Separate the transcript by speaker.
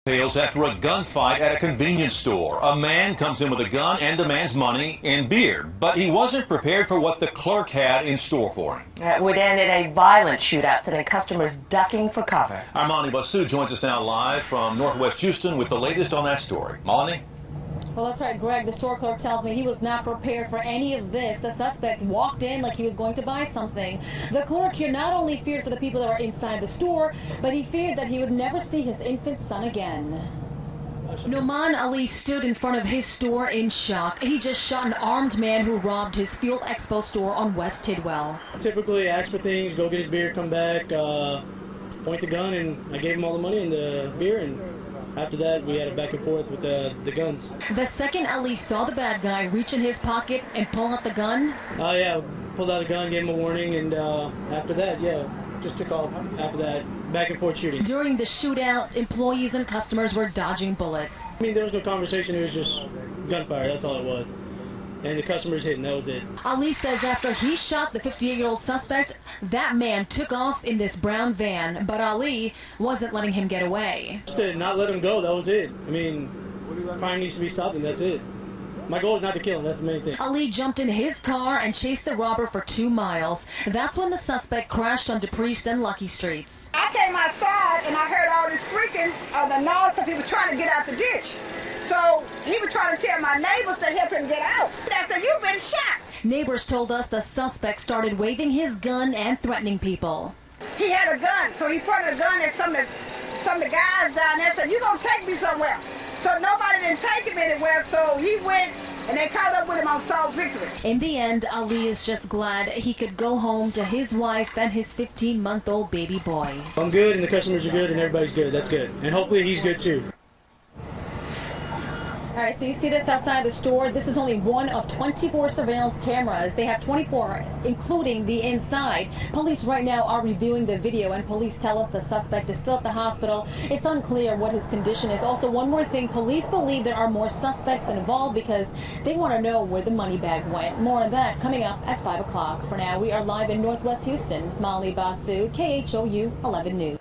Speaker 1: Tales after a gunfight at a convenience store. A man comes in with a gun and demands money and beer, but he wasn't prepared for what the clerk had in store for him.
Speaker 2: It would end in a violent shootout, sending customers ducking for cover.
Speaker 1: Our Melanie Basu joins us now live from Northwest Houston with the latest on that story. Melanie?
Speaker 3: Well, that's right, Greg. The store clerk tells me he was not prepared for any of this. The suspect walked in like he was going to buy something. The clerk here not only feared for the people that were inside the store, but he feared that he would never see his infant son again. Noman Ali stood in front of his store in shock. He just shot an armed man who robbed his Fuel Expo store on West Tidwell.
Speaker 4: Typically, ask for things, go get his beer, come back, point the gun, and I gave him all the money and the beer, and after that, we had a back and forth with the guns.
Speaker 3: The second Ali saw the bad guy reach in his pocket and pull out the gun.
Speaker 4: Oh, yeah, pulled out a gun, gave him a warning, and after that, yeah, just took off after that, back and forth shooting.
Speaker 3: During the shootout, employees and customers were dodging bullets.
Speaker 4: I mean, there was no conversation, it was just gunfire, that's all it was. And the customers hitting, that was it.
Speaker 3: Ali says after he shot the 58-year-old suspect, that man took off in this brown van, but Ali wasn't letting him get away.
Speaker 4: Just to not let him go, that was it. I mean, crime needs to be stopped, and that's it. My goal is not to kill him, that's the main thing.
Speaker 3: Ali jumped in his car and chased the robber for 2 miles. That's when the suspect crashed onto Priest and Lucky Streets.
Speaker 5: I came outside and I heard all this freaking of the noise because he was trying to get out the ditch. So he was trying to tell my neighbors to help him get out. I said, "You've been shot."
Speaker 3: Neighbors told us the suspect started waving his gun and threatening people.
Speaker 5: He had a gun, so he pointed a gun at some of the guys down there and said, "You gonna take me somewhere?" So nobody didn't take him anywhere, so he went and they caught up with him on Salt Victory.
Speaker 3: In the end, Ali is just glad he could go home to his wife and his 15-month-old baby boy.
Speaker 4: I'm good and the customers are good and everybody's good. That's good. And hopefully he's good too.
Speaker 3: All right, so you see this outside the store. This is only one of 24 surveillance cameras. They have 24, including the inside. Police right now are reviewing the video, and police tell us the suspect is still at the hospital. It's unclear what his condition is. Also, one more thing, police believe there are more suspects involved because they want to know where the money bag went. More on that coming up at 5 o'clock. For now, we are live in Northwest Houston. Molly Basu, KHOU 11 News.